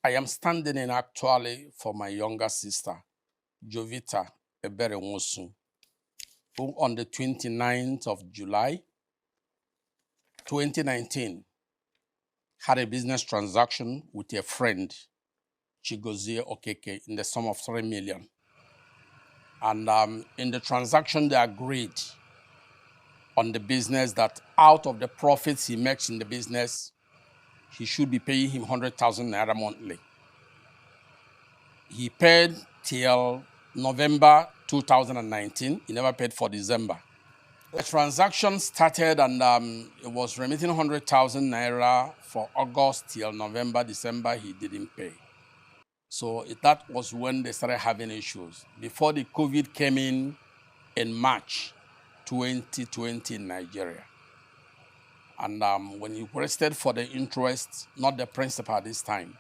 I am standing in actually for my younger sister, Jovita Eberenwosu, who on the 29th of July, 2019, had a business transaction with a friend, Chigozie Okeke, in the sum of 3 million. And in the transaction, they agreed on the business that out of the profits he makes in the business, he should be paying him 100,000 naira monthly. He paid till November 2019. He never paid for December. The transaction started and it was remitting 100,000 naira for August till November, December, he didn't pay. So that was when they started having issues. Before the COVID came in March 2020 in Nigeria. And when he requested for the interest, not the principal this time,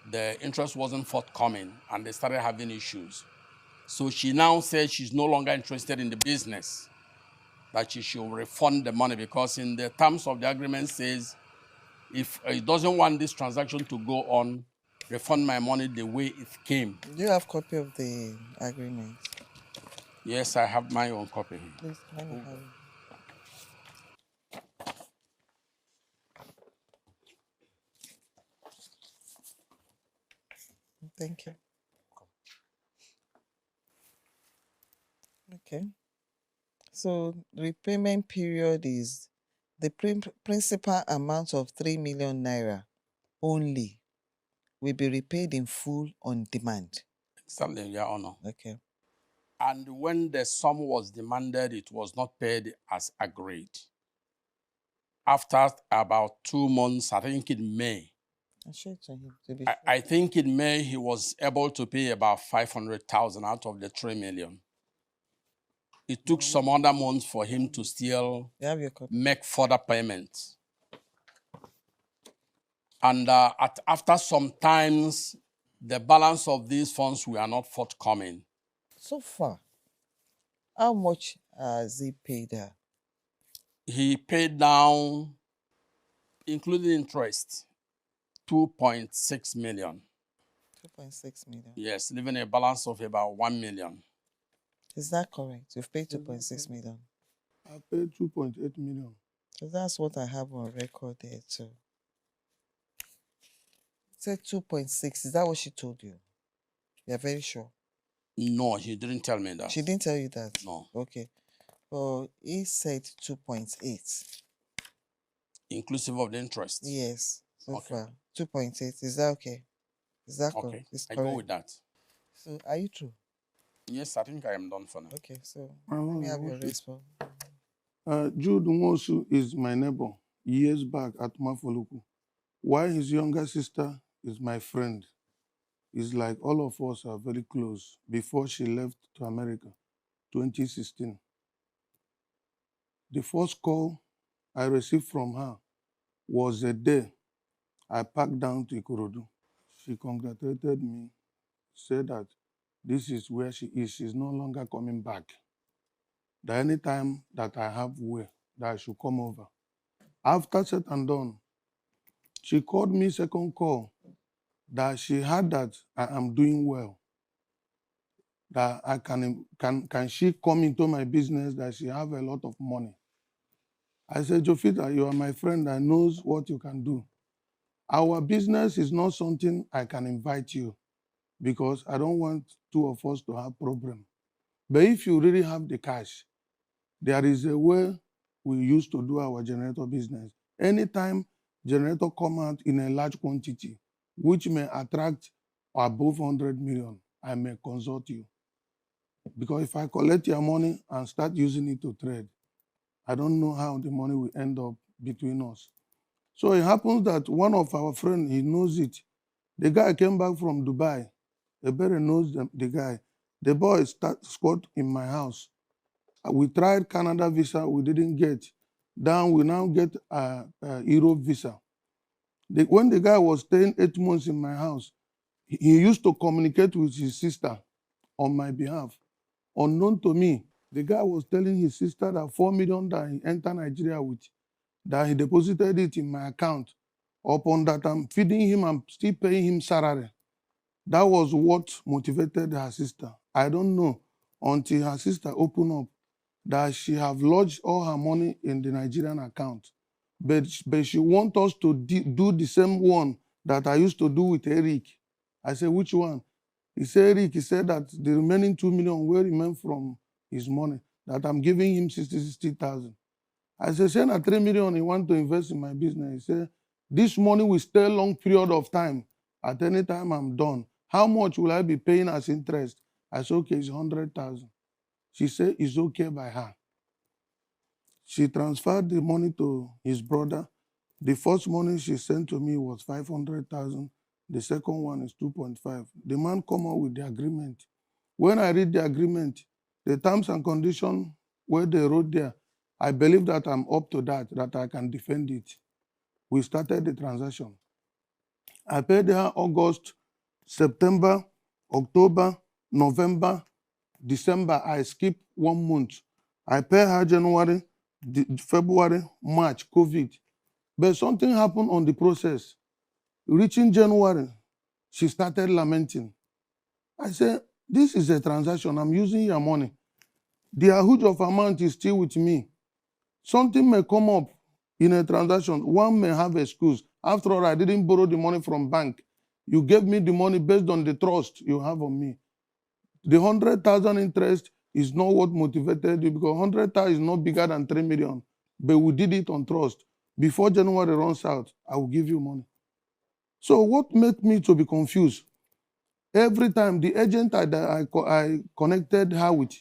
the interest wasn't forthcoming and they started having issues. So she now says she's no longer interested in the business, that she should refund the money because in the terms of the agreement says, if he doesn't want this transaction to go on, refund my money the way it came. Do you have a copy of the agreement? Yes, I have my own copy. Please, let me have it. Thank you. Okay. So repayment period is the principal amount of 3 million naira only will be repaid in full on demand. Exactly, Your Honor. Okay. And when the sum was demanded, it was not paid as agreed. After about 2 months, I think in May, I'll show it to him to be I think in May he was able to pay about 500,000 out of the 3 million. It took some other months for him to still You have your copy. make further payments. And after some times, the balance of these funds were not forthcoming. So far, how much has he paid her? He paid down, including interest, 2.6 million. 2.6 million. Yes, leaving a balance of about 1 million. Is that correct? You've paid 2.6 million. I paid 2.8 million. So that's what I have on record there too. Said 2.6. Is that what she told you? You're very sure? No, he didn't tell me that. She didn't tell you that? No. Okay. Well, he said 2.8. Inclusive of the interest? Yes, so Okay. far. 2.8. Is that okay? Is that Okay, correct? It's I correct. go with that. So are you true? Yes, I think I am done for now. Okay, so let me have your response. Jude Nwosu is my neighbor years back at Mafoluku, while his younger sister is my friend. It's like all of us are very close before she left to America, 2016. The first call I received from her was the day I packed down to Ikorodu. She congratulated me, said that this is where she is. She's no longer coming back. That anytime that I have way, that I should come over. After said and done, she called me second call that she heard that I am doing well. That I can she come into my business, that she have a lot of money. I said, Jovita, you are my friend that knows what you can do. Our business is not something I can invite you because I don't want two of us to have problem. But if you really have the cash, there is a way we used to do our generator business. Anytime generator come out in a large quantity, which may attract above 100 million, I may consult you. Because if I collect your money and start using it to trade, I don't know how the money will end up between us. So it happens that one of our friends, he knows it. The guy came back from Dubai. Ebere knows the guy. The boy squat in my house. We tried Canada visa, we didn't get. Then we now get a Europe visa. When the guy was staying 8 months in my house, he used to communicate with his sister on my behalf. Unknown to me, the guy was telling his sister that 4 million that he entered Nigeria with, that he deposited it in my account Upon that, I'm feeding him, I'm still paying him salary. That was what motivated her sister. I don't know until her sister opened up that she have lodged all her money in the Nigerian account. But she want us to do the same one that I used to do with Eric. I said, which one? He said, Eric, he said that the remaining 2 million will remain from his money, that I'm giving him 60,000. I said, send a 3 million he want to invest in my business. He said, this money will stay a long period of time. At any time I'm done. How much will I be paying as interest? I said, okay, it's 100,000. She said, it's okay by her. She transferred the money to his brother. The first money she sent to me was 500,000. The second one is 2.5. The man come out with the agreement. When I read the agreement, the terms and conditions where they wrote there, I believe that I'm up to that I can defend it. We started the transaction. I paid her August, September, October, November, December. I skipped 1 month. I paid her January, February, March, COVID. But something happened on the process. Reaching January, she started lamenting. I said, this is a transaction. I'm using your money. The huge of amount is still with me. Something may come up in a transaction. One may have excuse. After all, I didn't borrow the money from bank. You gave me the money based on the trust you have on me. The 100,000 interest is not what motivated you, because 100,000 is not bigger than 3 million. But we did it on trust. Before January runs out, I will give you money. So what made me to be confused? Every time the agent I connected her with,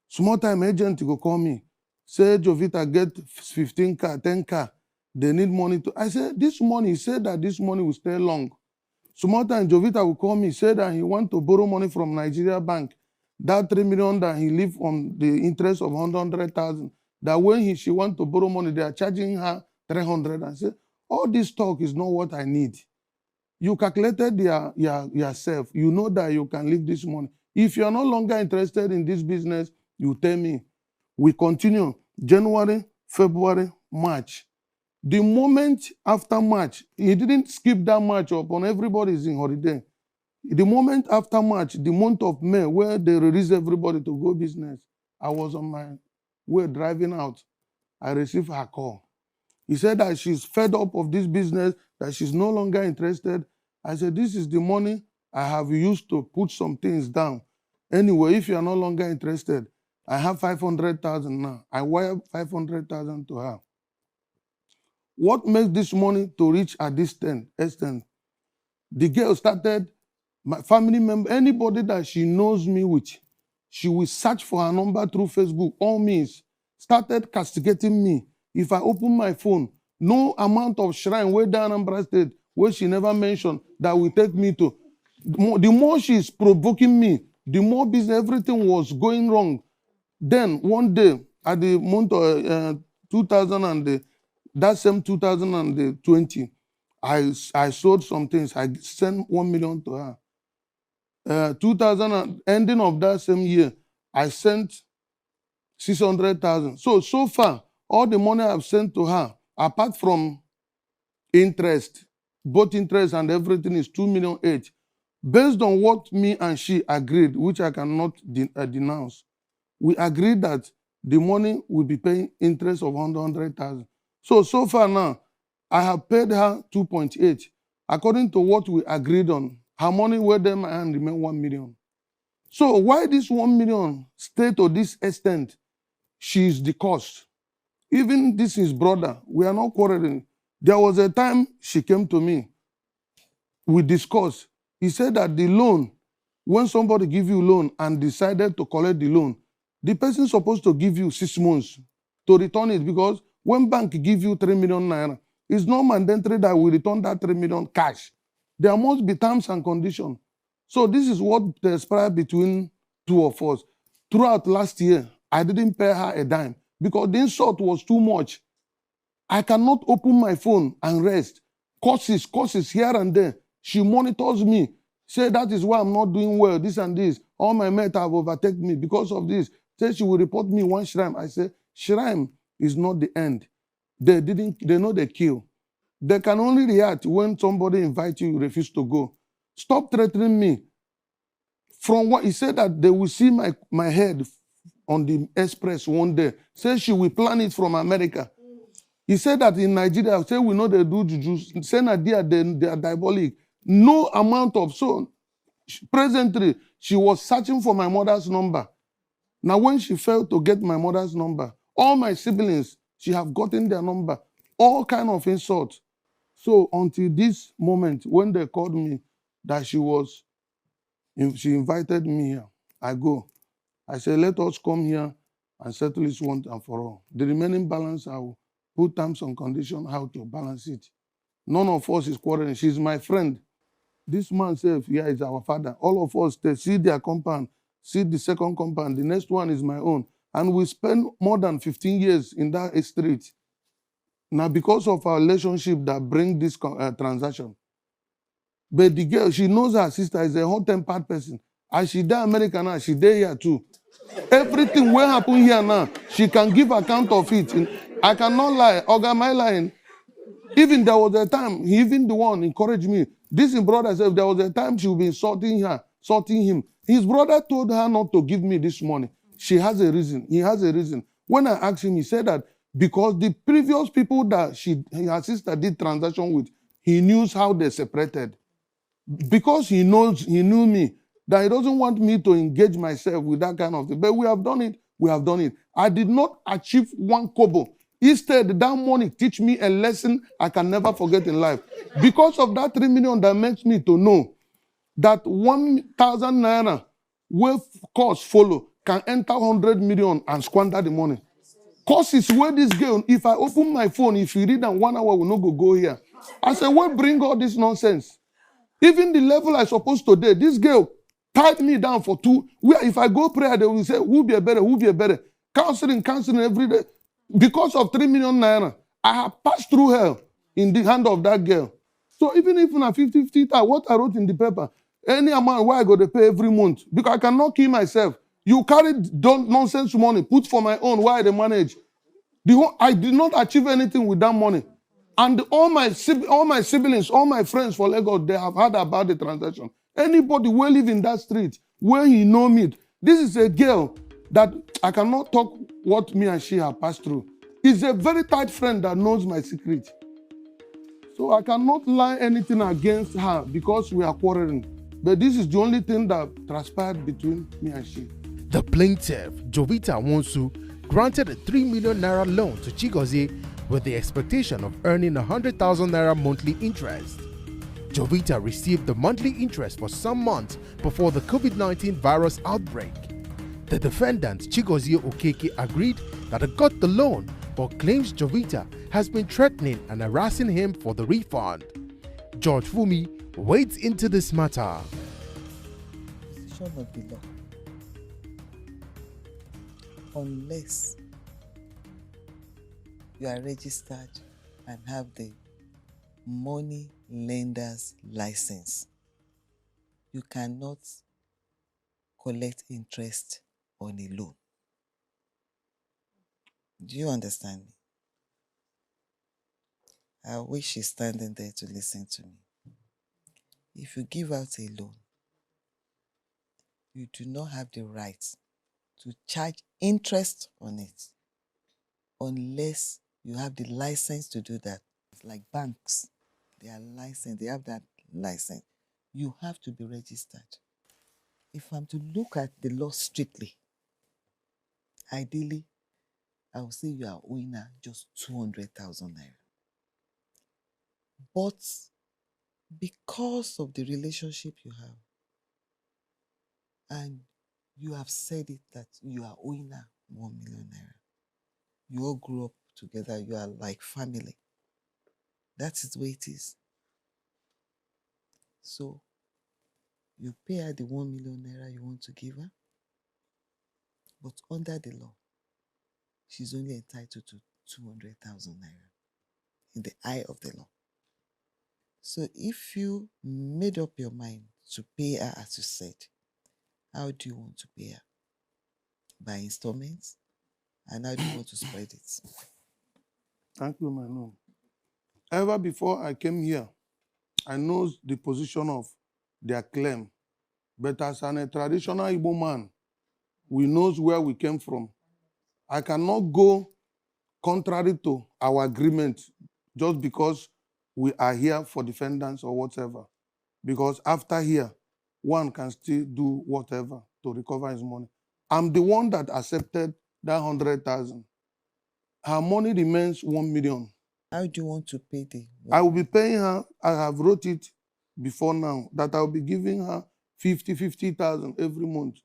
small time agent go call me, say Jovita get 15 car, 10 car, they need money to. I said, this money, he said that this money will stay long. Small time Jovita will call me, say that he want to borrow money from Nigeria Bank. That 3 million that he leave on the interest of 100,000. That when she want to borrow money, they are charging her 300. I said, all this talk is not what I need. You calculated yourself. You know that you can leave this money. If you are no longer interested in this business, you tell me. We continue. January, February, March. The moment after March, he didn't skip that March upon everybody is in holiday. The moment after March, the month of May, where they release everybody to go business, I was on my way driving out. I received her call. He said that she's fed up of this business, that she's no longer interested. I said, this is the money I have used to put some things down. Anyway, if you are no longer interested, I have 500,000 now. I wire 500,000 to her. What makes this money to reach at this extent? The girl started, my family member, anybody that she knows me with, she will search for her number through Facebook, all means, started castigating me. If I open my phone, no amount of shrine way down Anambra State, where she never mentioned, that will take me to. The more she's provoking me, the more business, everything was going wrong. Then one day, at the month of 2000 and that same 2020, I sold some things. I sent 1 million to her. 2000 ending of that same year, I sent 600,000. So far, all the money I've sent to her, apart from interest, both interest and everything, is 2 million each. Based on what me and she agreed, which I cannot denounce, we agreed that the money will be paying interest of 100,000. So far now, I have paid her 2.8. According to what we agreed on, her money where them and remain 1 million. So why this 1 million stay to this extent? She is the cost. Even this is brother. We are not quarreling. There was a time she came to me. We discussed. He said that the loan, when somebody give you loan and decided to collect the loan, the person is supposed to give you 6 months to return it, because when bank give you 3 million naira, it's not mandatory that we return that 3 million cash. There must be terms and conditions. So this is what transpired between two of us. Throughout last year, I didn't pay her a dime because the insult was too much. I cannot open my phone and rest. Courses here and there. She monitors me. Say that is why I'm not doing well, this and this. All my mates have overtaken me because of this. Say she will report me one shrine. I say, shrine is not the end. They know they kill. They can only react when somebody invites you, you refuse to go. Stop threatening me. From what he said that they will see my head on the express one day. Say she will plan it from America. He said that in Nigeria, say we know they do juju. Say that they are diabolic. No amount of so. Presently, she was searching for my mother's number. Now, when she failed to get my mother's number, all my siblings, she have gotten their number. All kind of insults. So until this moment, when they called me that she invited me here, I go. I said, let us come here and settle this once and for all. The remaining balance, I will put terms and conditions how to balance it. None of us is quarreling. She's my friend. This man says, yeah, is our father. All of us, they see their compound, see the second compound. The next one is my own. And we spend more than 15 years in that street. Now, because of our relationship that bring this transaction. But the girl, she knows her sister is a hot-tempered person. As she there America now, she there here too. Everything will happen here now. She can give account of it. I cannot lie. Oga, my lying. Even there was a time, even the one encouraged me. This brother said there was a time she would be insulting her, insulting him. His brother told her not to give me this money. She has a reason. He has a reason. When I asked him, he said that because the previous people that her sister did transaction with, he knew how they separated. Because he knew me, that he doesn't want me to engage myself with that kind of thing. But we have done it. We have done it. I did not achieve one kobo. Instead, that money teach me a lesson I can never forget in life. Because of that 3 million that makes me to know that 1,000 naira with cost follow can enter 100 million and squander the money. Cause is where this girl, if I open my phone, if you read in 1 hour, we will not go here. I said, what bring all this nonsense? Even the level I supposed to do, this girl tied me down for 2. Where if I go prayer, they will say, who be a better, who be a better. Counseling every day. Because of 3 million naira, I have passed through hell in the hand of that girl. So even if na 50, what I wrote in the paper, any amount where I go to pay every month, because I cannot kill myself. You carry nonsense money, put for my own, why they manage. I did not achieve anything with that money. And all my siblings, all my friends for Lagos, they have heard about the transaction. Anybody who live in that street, where he know me, this is a girl that I cannot talk what me and she have passed through. It's a very tight friend that knows my secret. So I cannot lie anything against her because we are quarreling. But this is the only thing that transpired between me and she. The plaintiff, Jovita Nwosu, granted a 3 million naira loan to Chigozie with the expectation of earning 100,000 naira monthly interest. Jovita received the monthly interest for some months before the COVID-19 virus outbreak. The defendant, Chigozie Okeke, agreed that he got the loan but claims Jovita has been threatening and harassing him for the refund. George Fumi wades into this matter. Decision of the law. Unless you are registered and have the money lender's license, you cannot collect interest on a loan. Do you understand me? I wish she's standing there to listen to me. If you give out a loan, you do not have the right to charge interest on it unless you have the license to do that. It's like banks. They are licensed. They have that license. You have to be registered. If I'm to look at the law strictly, ideally, I would say you are owing her just 200,000 naira. But because of the relationship you have, and you have said it that you are owing her 1 million naira, you all grew up together, you are like family. That is the way it is. So, you pay her the 1 million naira you want to give her, but under the law, she's only entitled to 200,000 naira in the eye of the law. So if you made up your mind to pay her as you said, how do you want to pay her? By installments? And how do you want to spread it? Thank you, my mom. Ever before I came here, I know the position of their claim. But as a traditional Igbo man, we knows where we came from. I cannot go contrary to our agreement just because we are here for defendants or whatever. Because after here, one can still do whatever to recover his money. I'm the one that accepted that 100,000. Her money remains 1 million. How do you want to pay the? I will be paying her, I have wrote it before now, that I will be giving her 50,000 every month.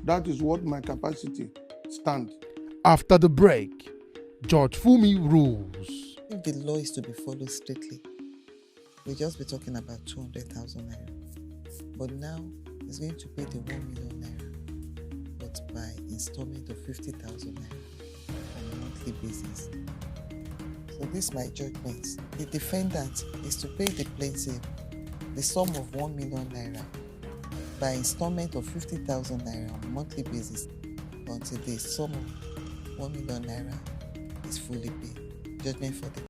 That is what my capacity stands. After the break, George Fumi rules. If the law is to be followed strictly, we'll just be talking about 200,000 naira. But now he's going to pay the 1 million naira, but by installment of 50,000 naira on a monthly basis. So this is my judgment. The defendant is to pay the plaintiff the sum of 1 million naira by installment of 50,000 naira on a monthly basis until the sum of 1 million naira is fully paid. Judgment for the